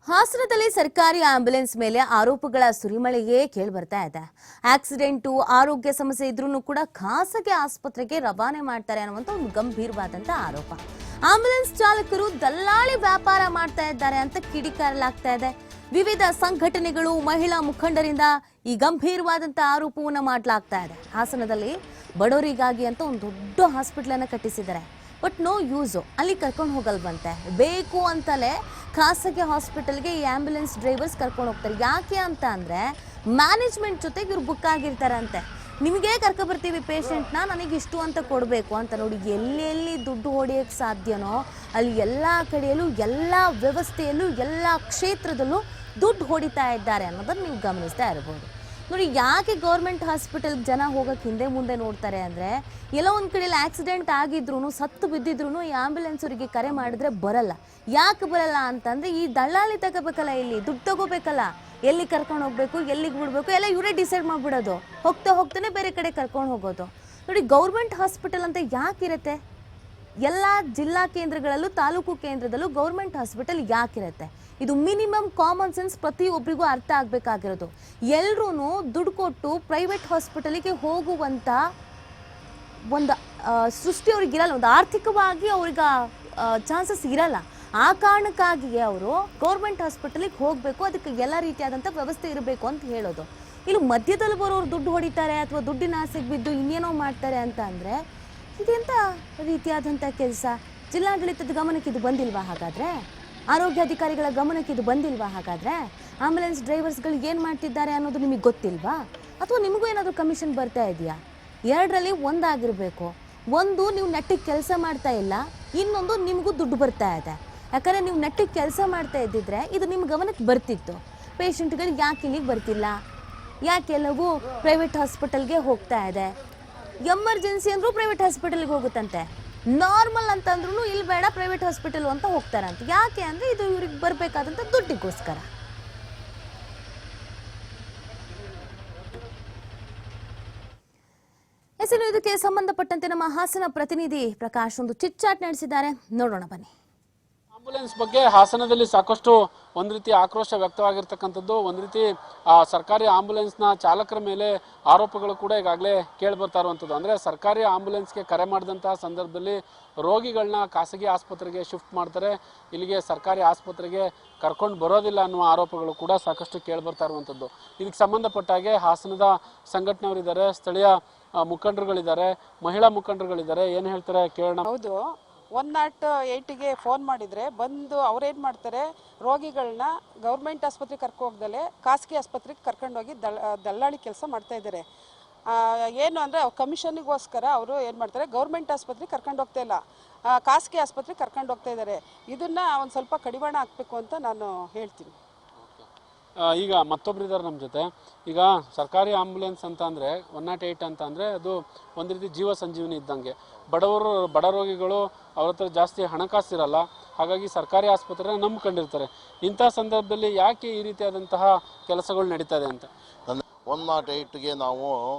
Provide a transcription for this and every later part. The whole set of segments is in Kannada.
ಹಾಸನದಲ್ಲಿ ಸರ್ಕಾರಿ ಆಂಬ್ಯುಲೆನ್ಸ್ ಮೇಲೆ ಆರೋಪಗಳ ಸುರಿಮಳೆಯೇ ಕೇಳಿ ಬರ್ತಾ ಇದೆ. ಆಕ್ಸಿಡೆಂಟು, ಆರೋಗ್ಯ ಸಮಸ್ಯೆ ಇದ್ರೂ ಕೂಡ ಖಾಸಗಿ ಆಸ್ಪತ್ರೆಗೆ ರವಾನೆ ಮಾಡ್ತಾರೆ ಅನ್ನುವಂತ ಒಂದು ಗಂಭೀರವಾದಂತ ಆರೋಪ. ಆಂಬ್ಯುಲೆನ್ಸ್ ಚಾಲಕರು ದಲ್ಲಾಳಿ ವ್ಯಾಪಾರ ಮಾಡ್ತಾ ಇದ್ದಾರೆ ಅಂತ ಕಿಡಿಕಾರಲಾಗ್ತಾ ಇದೆ. ವಿವಿಧ ಸಂಘಟನೆಗಳು, ಮಹಿಳಾ ಮುಖಂಡರಿಂದ ಈ ಗಂಭೀರವಾದಂತ ಆರೋಪವನ್ನ ಮಾಡಲಾಗ್ತಾ ಇದೆ. ಹಾಸನದಲ್ಲಿ ಬಡವರಿಗಾಗಿ ಅಂತ ಒಂದು ದೊಡ್ಡ ಹಾಸ್ಪಿಟಲ್ ಅನ್ನ ಕಟ್ಟಿಸಿದ್ದಾರೆ. ಬಟ್ ನೋ ಯೂಸು, ಅಲ್ಲಿ ಕರ್ಕೊಂಡು ಹೋಗಲ್ವಂತೆ. ಬೇಕು ಅಂತಲೇ ಖಾಸಗಿ ಹಾಸ್ಪಿಟಲ್ಗೆ ಈ ಆಂಬ್ಯುಲೆನ್ಸ್ ಡ್ರೈವರ್ಸ್ ಕರ್ಕೊಂಡು ಹೋಗ್ತಾರೆ. ಯಾಕೆ ಅಂತ ಅಂದರೆ ಮ್ಯಾನೇಜ್ಮೆಂಟ್ ಜೊತೆಗೆ ಇವ್ರು ಬುಕ್ ಆಗಿರ್ತಾರಂತೆ. ನಿಮಗೆ ಕರ್ಕೊಬರ್ತೀವಿ ಪೇಷಂಟ್ನ, ನನಗೆ ಇಷ್ಟು ಅಂತ ಕೊಡಬೇಕು ಅಂತ. ನೋಡಿ, ಎಲ್ಲೆಲ್ಲಿ ದುಡ್ಡು ಹೊಡೆಯೋಕ್ಕೆ ಸಾಧ್ಯನೋ ಅಲ್ಲಿ ಎಲ್ಲ ಕಡೆಯಲ್ಲೂ, ಎಲ್ಲ ವ್ಯವಸ್ಥೆಯಲ್ಲೂ, ಎಲ್ಲ ಕ್ಷೇತ್ರದಲ್ಲೂ ದುಡ್ಡು ಹೊಡಿತಾ ಇದ್ದಾರೆ ಅನ್ನೋದನ್ನು ನೀವು ಗಮನಿಸ್ತಾ ಇರ್ಬೋದು. ನೋಡಿ, ಯಾಕೆ ಗೌರ್ಮೆಂಟ್ ಹಾಸ್ಪಿಟಲ್ಗೆ ಜನ ಹೋಗೋಕ್ಕೆ ಹಿಂದೆ ಮುಂದೆ ನೋಡ್ತಾರೆ ಅಂದರೆ, ಎಲ್ಲೋ ಒಂದು ಕಡೆಯಲ್ಲಿ ಆಕ್ಸಿಡೆಂಟ್ ಆಗಿದ್ರು, ಸತ್ತು ಬಿದ್ದಿದ್ರು ಈ ಆಂಬ್ಯುಲೆನ್ಸ್ ಅವರಿಗೆ ಕರೆ ಮಾಡಿದ್ರೆ ಬರಲ್ಲ. ಯಾಕೆ ಬರಲ್ಲ ಅಂತಂದರೆ, ಈ ದಳ್ಳಾಳಿ ತಗೋಬೇಕಲ್ಲ, ಇಲ್ಲಿ ದುಡ್ಡು ತಗೋಬೇಕಲ್ಲ, ಎಲ್ಲಿ ಕರ್ಕೊಂಡು ಹೋಗಬೇಕು, ಎಲ್ಲಿಗೆ ಬಿಡಬೇಕು ಎಲ್ಲ ಇವರೇ ಡಿಸೈಡ್ ಮಾಡಿಬಿಡೋದು. ಹೋಗ್ತಾನೆ ಬೇರೆ ಕಡೆ ಕರ್ಕೊಂಡು ಹೋಗೋದು. ನೋಡಿ, ಗೌರ್ಮೆಂಟ್ ಹಾಸ್ಪಿಟಲ್ ಅಂತ ಯಾಕಿರುತ್ತೆ? ಎಲ್ಲ ಜಿಲ್ಲಾ ಕೇಂದ್ರಗಳಲ್ಲೂ, ತಾಲೂಕು ಕೇಂದ್ರದಲ್ಲೂ ಗೌರ್ಮೆಂಟ್ ಹಾಸ್ಪಿಟಲ್ ಯಾಕಿರುತ್ತೆ? ಇದು ಮಿನಿಮಮ್ ಕಾಮನ್ ಸೆನ್ಸ್ ಪ್ರತಿಯೊಬ್ಬರಿಗೂ ಅರ್ಥ ಆಗಬೇಕಾಗಿರೋದು. ಎಲ್ಲರೂ ದುಡ್ಡು ಕೊಟ್ಟು ಪ್ರೈವೇಟ್ ಹಾಸ್ಪಿಟಲಿಗೆ ಹೋಗುವಂಥ ಒಂದು ಸೃಷ್ಟಿ ಅವ್ರಿಗೆ ಇರಲ್ಲ, ಒಂದು ಆರ್ಥಿಕವಾಗಿ ಅವ್ರಿಗೆ ಚಾನ್ಸಸ್ ಇರಲ್ಲ. ಆ ಕಾರಣಕ್ಕಾಗಿಯೇ ಅವರು ಗೌರ್ಮೆಂಟ್ ಹಾಸ್ಪಿಟಲಿಗೆ ಹೋಗಬೇಕು, ಅದಕ್ಕೆ ಎಲ್ಲ ರೀತಿಯಾದಂಥ ವ್ಯವಸ್ಥೆ ಇರಬೇಕು ಅಂತ ಹೇಳೋದು. ಇಲ್ಲಿ ಮಧ್ಯದಲ್ಲಿ ಬರೋರು ದುಡ್ಡು ಹೊಡಿತಾರೆ ಅಥವಾ ದುಡ್ಡಿನ ಆಸೆಗೆ ಬಿದ್ದು ಇನ್ನೇನೋ ಮಾಡ್ತಾರೆ ಅಂತ ಅಂದರೆ, ಇದೆಂಥ ರೀತಿಯಾದಂಥ ಕೆಲಸ? ಜಿಲ್ಲಾಡಳಿತದ ಗಮನಕ್ಕೆ ಇದು ಬಂದಿಲ್ವಾ ಹಾಗಾದರೆ? ಆರೋಗ್ಯಾಧಿಕಾರಿಗಳ ಗಮನಕ್ಕೆ ಇದು ಬಂದಿಲ್ವಾ ಹಾಗಾದರೆ? ಆಂಬ್ಯುಲೆನ್ಸ್ ಡ್ರೈವರ್ಸ್ಗಳು ಏನು ಮಾಡ್ತಿದ್ದಾರೆ ಅನ್ನೋದು ನಿಮಗೆ ಗೊತ್ತಿಲ್ವಾ? ಅಥವಾ ನಿಮಗೂ ಏನಾದರೂ ಕಮಿಷನ್ ಬರ್ತಾ ಇದೆಯಾ? ಎರಡರಲ್ಲಿ ಒಂದಾಗಿರಬೇಕು. ಒಂದು, ನೀವು ನೆಟ್ಟಿಗೆ ಕೆಲಸ ಮಾಡ್ತಾ ಇಲ್ಲ, ಇನ್ನೊಂದು ನಿಮಗೂ ದುಡ್ಡು ಬರ್ತಾ ಇದೆ. ಯಾಕಂದರೆ ನೀವು ನೆಟ್ಟಿಗೆ ಕೆಲಸ ಮಾಡ್ತಾ ಇದ್ದಿದ್ರೆ ಇದು ನಿಮ್ಮ ಗಮನಕ್ಕೆ ಬರ್ತಿತ್ತು. ಪೇಷಂಟ್ಗಳು ಯಾಕೆ ಇಲ್ಲಿಗೆ ಬರ್ತಿಲ್ಲ, ಯಾಕೆ ಎಲ್ಲವೂ ಪ್ರೈವೇಟ್ ಹಾಸ್ಪಿಟಲ್ಗೆ ಹೋಗ್ತಾ ಇದೆ? ಎಮರ್ಜೆನ್ಸಿ ಅಂದರೂ ಪ್ರೈವೇಟ್ ಹಾಸ್ಪಿಟಲ್ಗೆ ಹೋಗುತ್ತಂತೆ, ನಾರ್ಮಲ್ ಅಂತಂದ್ರೂ ಇಲ್ಲಿ ಬೇಡ ಪ್ರೈವೇಟ್ ಹಾಸ್ಪಿಟಲ್ ಅಂತ ಹೋಗ್ತಾರಂತೆ. ಯಾಕೆ ಅಂದರೆ ಇದು ಇವ್ರಿಗೆ ಬರಬೇಕಾದಂಥ ದುಡ್ಡಿಗೋಸ್ಕರ. ಹೆಸರು ಇದಕ್ಕೆ ಸಂಬಂಧಪಟ್ಟಂತೆ ನಮ್ಮ ಹಾಸನ ಪ್ರತಿನಿಧಿ ಪ್ರಕಾಶ್ ಒಂದು ಚಿಟ್ಚಾಟ್ ನಡೆಸಿದ್ದಾರೆ, ನೋಡೋಣ ಬನ್ನಿ. ಆಂಬ್ಯುಲೆನ್ಸ್ ಬಗ್ಗೆ ಹಾಸನದಲ್ಲಿ ಸಾಕಷ್ಟು ಒಂದು ರೀತಿ ಆಕ್ರೋಶ ವ್ಯಕ್ತವಾಗಿರ್ತಕ್ಕಂಥದ್ದು. ಒಂದು ರೀತಿ ಸರ್ಕಾರಿ ಆಂಬ್ಯುಲೆನ್ಸ್ನ ಚಾಲಕರ ಮೇಲೆ ಆರೋಪಗಳು ಕೂಡ ಈಗಾಗಲೇ ಕೇಳಿಬರ್ತಾ ಇರುವಂಥದ್ದು. ಅಂದರೆ ಸರ್ಕಾರಿ ಆಂಬ್ಯುಲೆನ್ಸ್ಗೆ ಕರೆ ಮಾಡಿದಂತಹ ಸಂದರ್ಭದಲ್ಲಿ ರೋಗಿಗಳನ್ನ ಖಾಸಗಿ ಆಸ್ಪತ್ರೆಗೆ ಶಿಫ್ಟ್ ಮಾಡ್ತಾರೆ, ಇಲ್ಲಿಗೆ ಸರ್ಕಾರಿ ಆಸ್ಪತ್ರೆಗೆ ಕರ್ಕೊಂಡು ಬರೋದಿಲ್ಲ ಅನ್ನುವ ಆರೋಪಗಳು ಕೂಡ ಸಾಕಷ್ಟು ಕೇಳಿಬರ್ತಾ ಇರುವಂಥದ್ದು. ಇದಕ್ಕೆ ಸಂಬಂಧಪಟ್ಟ ಹಾಗೆ ಹಾಸನದ ಸಂಘಟನೆಯವರಿದ್ದಾರೆ, ಸ್ಥಳೀಯ ಮುಖಂಡರುಗಳಿದ್ದಾರೆ, ಮಹಿಳಾ ಮುಖಂಡರುಗಳಿದ್ದಾರೆ. ಏನು ಹೇಳ್ತಾರೆ ಕೇಳೋಣ. ಹೌದು, 108ಗೆ ಫೋನ್ ಮಾಡಿದರೆ ಬಂದು ಅವ್ರೇನು ಮಾಡ್ತಾರೆ, ರೋಗಿಗಳನ್ನ ಗೌರ್ಮೆಂಟ್ ಆಸ್ಪತ್ರೆಗೆ ಹೋಗ್ದಲೆ ಖಾಸಗಿ ಆಸ್ಪತ್ರೆಗೆ ಕರ್ಕೊಂಡೋಗಿ ದಲ್ಲಾಳಿ ಕೆಲಸ ಮಾಡ್ತಾಯಿದ್ದಾರೆ. ಏನು ಅಂದರೆ ಕಮಿಷನಿಗೋಸ್ಕರ ಅವರು ಏನು ಮಾಡ್ತಾರೆ, ಗೌರ್ಮೆಂಟ್ ಆಸ್ಪತ್ರೆಗೆ ಕರ್ಕೊಂಡು ಹೋಗ್ತಾ ಇಲ್ಲ, ಖಾಸಗಿ ಆಸ್ಪತ್ರೆಗೆ ಕರ್ಕೊಂಡು ಹೋಗ್ತಾ ಇದ್ದಾರೆ. ಇದನ್ನು ಒಂದು ಸ್ವಲ್ಪ ಕಡಿವಾಣ ಹಾಕಬೇಕು ಅಂತ ನಾನು ಹೇಳ್ತೀನಿ. ಈಗ ಮತ್ತೊಬ್ರು ಇದ್ದಾರೆ ನಮ್ಮ ಜೊತೆ. ಈಗ ಸರ್ಕಾರಿ ಆಂಬ್ಯುಲೆನ್ಸ್ ಅಂತ ಅಂದರೆ 108 ಅಂತ ಅಂದರೆ ಅದು ಒಂದು ರೀತಿ ಜೀವ ಸಂಜೀವನಿ ಇದ್ದಂಗೆ. ಬಡ ರೋಗಿಗಳು ಅವ್ರ ಹತ್ರ ಜಾಸ್ತಿ ಹಣಕಾಸಿರಲ್ಲ, ಹಾಗಾಗಿ ಸರ್ಕಾರಿ ಆಸ್ಪತ್ರೆ ನಂಬ್ಕೊಂಡಿರ್ತಾರೆ. ಇಂಥ ಸಂದರ್ಭದಲ್ಲಿ ಯಾಕೆ ಈ ರೀತಿಯಾದಂತಹ ಕೆಲಸಗಳು ನಡೀತಾ ಇದೆ ಅಂತ? 108ಗೆ ನಾವು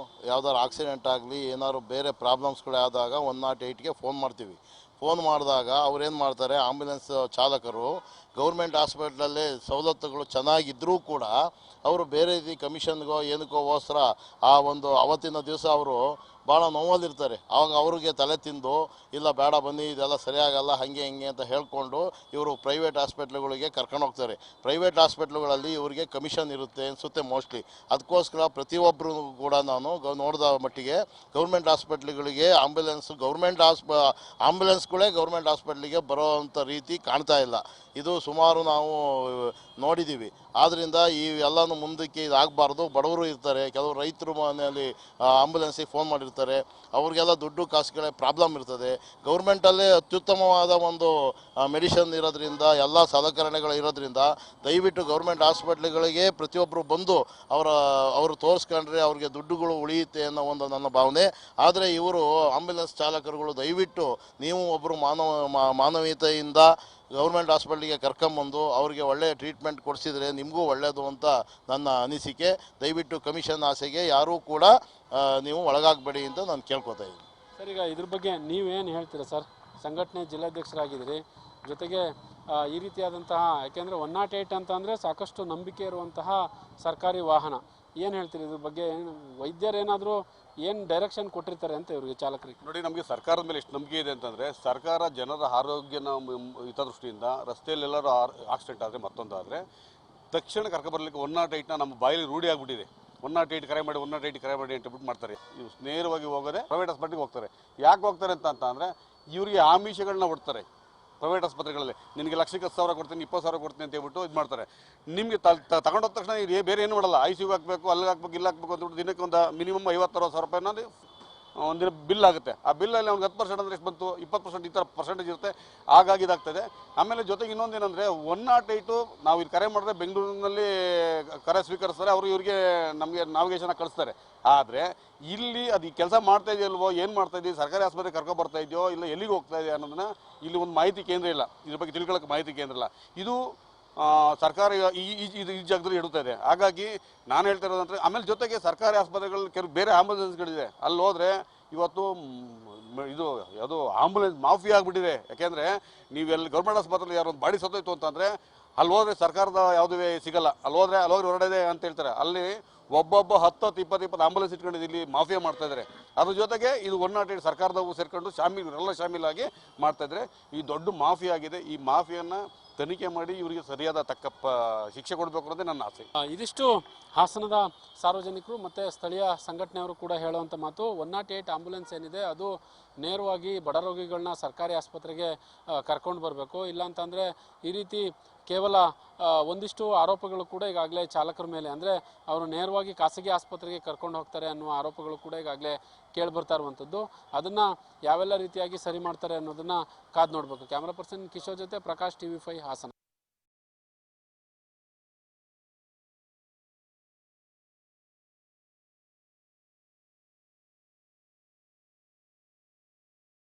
ಯಾವ್ದಾದ್ರು ಆಕ್ಸಿಡೆಂಟ್ ಆಗಲಿ, ಏನಾದ್ರು ಬೇರೆ ಪ್ರಾಬ್ಲಮ್ಸ್ಗಳು ಆದಾಗ 108ಗೆ ಫೋನ್ ಮಾಡ್ತೀವಿ. ಫೋನ್ ಮಾಡಿದಾಗ ಅವ್ರೇನು ಮಾಡ್ತಾರೆ, ಆಂಬ್ಯುಲೆನ್ಸ್ ಚಾಲಕರು ಗೌರ್ಮೆಂಟ್ ಹಾಸ್ಪಿಟ್ಲಲ್ಲಿ ಸವಲತ್ತುಗಳು ಚೆನ್ನಾಗಿದ್ದರೂ ಕೂಡ ಅವರು ಬೇರೆ ರೀತಿ ಕಮಿಷನ್ಗೋ ಏನಕ್ಕೋಸ್ಕರ ಆ ಒಂದು ಅವತ್ತಿನ ದಿವಸ ಅವರು ಭಾಳ ನೋವಲ್ಲಿರ್ತಾರೆ. ಆವಾಗ ಅವ್ರಿಗೆ ತಲೆ ತಿಂದು, ಇಲ್ಲ ಬೇಡ ಬನ್ನಿ ಇದೆಲ್ಲ ಸರಿಯಾಗಲ್ಲ ಹಾಗೆ ಹಿಂಗೆ ಅಂತ ಹೇಳ್ಕೊಂಡು ಇವರು ಪ್ರೈವೇಟ್ ಹಾಸ್ಪಿಟ್ಲ್ಗಳಿಗೆ ಕರ್ಕೊಂಡು ಹೋಗ್ತಾರೆ. ಪ್ರೈವೇಟ್ ಹಾಸ್ಪಿಟ್ಲ್ಗಳಲ್ಲಿ ಇವರಿಗೆ ಕಮಿಷನ್ ಇರುತ್ತೆ ಅನಿಸುತ್ತೆ ಮೋಸ್ಟ್ಲಿ. ಅದಕ್ಕೋಸ್ಕರ ಪ್ರತಿಯೊಬ್ಬರು ಕೂಡ ನಾನು ನೋಡಿದ ಮಟ್ಟಿಗೆ ಗೌರ್ಮೆಂಟ್ ಹಾಸ್ಪಿಟ್ಲ್ಗಳಿಗೆ ಆಂಬ್ಯುಲೆನ್ಸ್ಗಳೇ ಗೌರ್ಮೆಂಟ್ ಹಾಸ್ಪಿಟ್ಲಿಗೆ ಬರೋವಂಥ ರೀತಿ ಕಾಣ್ತಾ ಇಲ್ಲ. ಇದು ಸುಮಾರು ನಾವು ನೋಡಿದ್ದೀವಿ. ಆದ್ದರಿಂದ ಈ ಎಲ್ಲನೂ ಮುಂದಕ್ಕೆ ಇದಾಗಬಾರ್ದು. ಬಡವರು ಇರ್ತಾರೆ, ಕೆಲವರು ರೈತರು ಮನೆಯಲ್ಲಿ ಆಂಬ್ಯುಲೆನ್ಸಿಗೆ ಫೋನ್ ಮಾಡಿರ್ತಾರೆ, ಅವ್ರಿಗೆಲ್ಲ ದುಡ್ಡು ಕಾಸುಗಳೇ ಪ್ರಾಬ್ಲಮ್ ಇರ್ತದೆ. ಗೌರ್ಮೆಂಟಲ್ಲೇ ಅತ್ಯುತ್ತಮವಾದ ಒಂದು ಮೆಡಿಷನ್ ಇರೋದ್ರಿಂದ, ಎಲ್ಲ ಸಲಕರಣೆಗಳು ಇರೋದ್ರಿಂದ ದಯವಿಟ್ಟು ಗೌರ್ಮೆಂಟ್ ಹಾಸ್ಪಿಟ್ಲ್ಗಳಿಗೆ ಪ್ರತಿಯೊಬ್ಬರು ಬಂದು ಅವರು ತೋರಿಸ್ಕೊಂಡ್ರೆ ಅವ್ರಿಗೆ ದುಡ್ಡುಗಳು ಉಳಿಯುತ್ತೆ ಅನ್ನೋ ಒಂದು ನನ್ನ ಭಾವನೆ. ಆದರೆ ಇವರು ಆಂಬ್ಯುಲೆನ್ಸ್ ಚಾಲಕರುಗಳು ದಯವಿಟ್ಟು ನೀವು ಒಬ್ಬರು ಮಾನವೀಯತೆಯಿಂದ ಗೌರ್ಮೆಂಟ್ ಹಾಸ್ಪಿಟ್ಲಿಗೆ ಕರ್ಕೊಂಬಂದು ಅವರಿಗೆ ಒಳ್ಳೆಯ ಟ್ರೀಟ್ಮೆಂಟ್ ಕೊಡಿಸಿದರೆ ನಿಮಗೂ ಒಳ್ಳೆಯದು ಅಂತ ನನ್ನ ಅನಿಸಿಕೆ. ದಯವಿಟ್ಟು ಕಮಿಷನ್ ಆಸೆಗೆ ಯಾರೂ ಕೂಡ ನೀವು ಒಳಗಾಗಬೇಡಿ ಅಂತ ನಾನು ಕೇಳ್ಕೊತಾ ಇದ್ದೀನಿ. ಸರ್, ಈಗ ಇದ್ರ ಬಗ್ಗೆ ನೀವೇನು ಹೇಳ್ತೀರಾ ಸರ್? ಸಂಘಟನೆ ಜಿಲ್ಲಾಧ್ಯಕ್ಷರಾಗಿದ್ದೀರಿ, ಜೊತೆಗೆ ಈ ರೀತಿಯಾದಂತಹ, ಯಾಕೆಂದರೆ 108 ಅಂತಂದರೆ ಸಾಕಷ್ಟು ನಂಬಿಕೆ ಇರುವಂತಹ ಸರ್ಕಾರಿ ವಾಹನ. ಏನು ಹೇಳ್ತೀರಿ ಇದ್ರ ಬಗ್ಗೆ? ವೈದ್ಯರೇನಾದರೂ ಏನು ಡೈರೆಕ್ಷನ್ ಕೊಟ್ಟಿರ್ತಾರೆ ಅಂತ ಇವರಿಗೆ, ಚಾಲಕರಿಗೆ? ನೋಡಿ, ನಮಗೆ ಸರ್ಕಾರದ ಮೇಲೆ ಎಷ್ಟು ನಂಬಿಕೆ ಇದೆ ಅಂತಂದರೆ, ಸರ್ಕಾರ ಜನರ ಆರೋಗ್ಯನ ಹಿತದೃಷ್ಟಿಯಿಂದ ರಸ್ತೆಯಲ್ಲೆಲ್ಲರೂ ಆಕ್ಸಿಡೆಂಟ್ ಆದರೆ ಮತ್ತೊಂದಾದರೆ ತಕ್ಷಣ ಕರ್ಕೊಬರ್ಲಿಕ್ಕೆ 108ನ ನಮ್ಮ ಬಾಯಲ್ಲಿ ರೂಢಿ ಆಗಿಬಿಟ್ಟಿದೆ. 108 ಕರೆ ಮಾಡಿ 108 ಕರೆ ಮಾಡಿ ಅಂತ ಬಿಟ್ಟು ಮಾಡ್ತಾರೆ. ಇವು ನೇರವಾಗಿ ಹೋಗೋದೆ ಪ್ರೈವೇಟ್ ಹಾಸ್ಪಿಟ್ಲಿಗೆ ಹೋಗ್ತಾರೆ. ಯಾಕೆ ಹೋಗ್ತಾರೆ ಅಂತ ಇವರಿಗೆ ಆಮಿಷಗಳನ್ನ ಕೊಡ್ತಾರೆ ಪ್ರೈವೇಟ್ ಆಸ್ಪತ್ರೆಗಳಲ್ಲಿ. ನಿನಗೆ ಲಕ್ಷಕ್ಕೆ 10,000 ಕೊಡ್ತೀನಿ, 20,000 ಕೊಡ್ತೀನಿ ಅಂತ ಹೇಳ್ಬಿಟ್ಟು ಇದು ಮಾಡ್ತಾರೆ. ನಿಮಗೆ ತಗೊಂಡೋದ ತಕ್ಷಣ ಬೇರೆ ಏನು ಮಾಡಲ್ಲ, ICU ಹಾಕಬೇಕು, ಅಲ್ಲಿಗೆ ಹಾಕ್ಬೇಕು, ಇಲ್ಲಿ ಹಾಕ್ಬೇಕು ಅಂತ ದಿನಕ್ಕೆ ಒಂದು ಮಿನಿಮಮ್ 50-60 ರೂಪಾಯಿ ಅನ್ನೋದು ಒಂದಿನ ಬಿಲ್ ಆಗುತ್ತೆ. ಆ ಬಿಲ್ಲಲ್ಲಿ ಅವ್ನಿಗೆ 10% ಅಂದರೆ ಎಷ್ಟು ಬಂತು, 20% ಈ ಥರ ಪರ್ಸೆಂಟೇಜ್ ಇರುತ್ತೆ. ಹಾಗಾಗಿ ಇದಾಗ್ತದೆ. ಆಮೇಲೆ ಜೊತೆಗೆ ಇನ್ನೊಂದೇನೆಂದರೆ 108 ನಾವು ಇಲ್ಲಿ ಕರೆ ಮಾಡಿದ್ರೆ ಬೆಂಗಳೂರಿನಲ್ಲಿ ಕರೆ ಸ್ವೀಕರಿಸ್ತಾರೆ, ಅವರು ಇವರಿಗೆ ನಮಗೆ ನಾವಿಗೇಷನ್ ಕಳಿಸ್ತಾರೆ. ಆದರೆ ಇಲ್ಲಿ ಅದು ಕೆಲಸ ಮಾಡ್ತಾ ಇದೆಯಲ್ವೋ, ಏನು ಮಾಡ್ತಾ ಇದೀವಿ, ಸರ್ಕಾರಿ ಆಸ್ಪತ್ರೆಗೆ ಕರ್ಕೊ ಬರ್ತಾ ಇದೆಯೋ ಇಲ್ಲ ಎಲ್ಲಿಗೆ ಹೋಗ್ತಾ ಇದೆ ಅನ್ನೋದನ್ನ ಇಲ್ಲಿ ಒಂದು ಮಾಹಿತಿ ಕೇಂದ್ರ ಇಲ್ಲ. ಇದ್ರ ಬಗ್ಗೆ ತಿಳ್ಕೊಳ್ಳೋಕೆ ಮಾಹಿತಿ ಕೇಂದ್ರ ಇಲ್ಲ. ಇದು ಸರ್ಕಾರ ಈ ಜಾಗದಲ್ಲಿ ಇಡುತ್ತಾ ಇದೆ. ಹಾಗಾಗಿ ನಾನು ಹೇಳ್ತಾ ಇರೋದಂದರೆ, ಆಮೇಲೆ ಜೊತೆಗೆ ಸರ್ಕಾರಿ ಆಸ್ಪತ್ರೆಗಳು ಕೆಲವು ಬೇರೆ ಆಂಬುಲೆನ್ಸ್ಗಳಿದೆ, ಅಲ್ಲಿ ಹೋದರೆ ಇವತ್ತು ಇದು ಯಾವುದು ಆಂಬುಲೆನ್ಸ್ ಮಾಫಿಯಾ ಆಗಿಬಿಟ್ಟಿದೆ. ಯಾಕೆಂದರೆ ನೀವೆಲ್ಲಿ ಗೌರ್ಮೆಂಟ್ ಆಸ್ಪತ್ರೆಯಲ್ಲಿ ಯಾರು ಒಂದು ಬಾಡಿ ಸತ್ತೋಯ್ತು ಅಂತಂದರೆ ಅಲ್ಲಿ ಹೋದರೆ ಸರ್ಕಾರದ ಯಾವುದೇ ಸಿಗಲ್ಲ. ಅಲ್ಲಿ ಹೋದ್ರೆ ಹೊರಡಿದೆ ಅಂತ ಹೇಳ್ತಾರೆ. ಅಲ್ಲಿ ಒಬ್ಬೊಬ್ಬ 10-20 ಆಂಬುಲೆನ್ಸ್ ಇಟ್ಕೊಂಡಿದ್ದು ಇಲ್ಲಿ ಮಾಫಿಯಾ ಮಾಡ್ತಾ ಇದ್ದಾರೆ. ಅದ್ರ ಜೊತೆಗೆ ಇದು 108 ಸರ್ಕಾರದವು ಸೇರ್ಕೊಂಡು ಶಾಮೀಲಾಗಿ ಮಾಡ್ತಾ ಇದ್ದಾರೆ. ಈ ದೊಡ್ಡ ಮಾಫಿಯಾ ಆಗಿದೆ. ಈ ಮಾಫಿಯಾನ ತನಿಖೆ ಮಾಡಿ ಇವರಿಗೆ ಸರಿಯಾದ ತಕ್ಕ ಶಿಕ್ಷೆ ಕೊಡಬೇಕು ಅನ್ನೋದೇ ನನ್ನ ಆಸೆ. ಇದಿಷ್ಟು ಹಾಸನದ ಸಾರ್ವಜನಿಕರು ಮತ್ತು ಸ್ಥಳೀಯ ಸಂಘಟನೆಯವರು ಕೂಡ ಹೇಳುವಂಥ ಮಾತು. 108 ಆಂಬುಲೆನ್ಸ್ ಏನಿದೆ ಅದು ನೇರವಾಗಿ ಬಡ ರೋಗಿಗಳನ್ನ ಸರ್ಕಾರಿ ಆಸ್ಪತ್ರೆಗೆ ಕರ್ಕೊಂಡು ಬರಬೇಕು. ಇಲ್ಲಾಂತಂದರೆ ಈ ರೀತಿ ಕೇವಲ ಒಂದಿಷ್ಟು ಆರೋಪಗಳು ಕೂಡ ಈಗಾಗಲೇ ಚಾಲಕರ ಮೇಲೆ, ಅಂದರೆ ಅವರು ನೇರವಾಗಿ ಖಾಸಗಿ ಆಸ್ಪತ್ರೆಗೆ ಕರ್ಕೊಂಡು ಹೋಗ್ತಾರೆ ಅನ್ನುವ ಆರೋಪಗಳು ಕೂಡ ಈಗಾಗಲೇ ಕೇಳಿಬರ್ತಾ ಇರುವಂಥದ್ದು. ಅದನ್ನು ಯಾವೆಲ್ಲ ರೀತಿಯಾಗಿ ಸರಿ ಮಾಡ್ತಾರೆ ಅನ್ನೋದನ್ನು ಕಾದು ನೋಡಬೇಕು. ಕ್ಯಾಮ್ರಾ ಪರ್ಸನ್ ಕಿಶೋರ್ ಜೊತೆ ಪ್ರಕಾಶ್, TV5 ಹಾಸನ.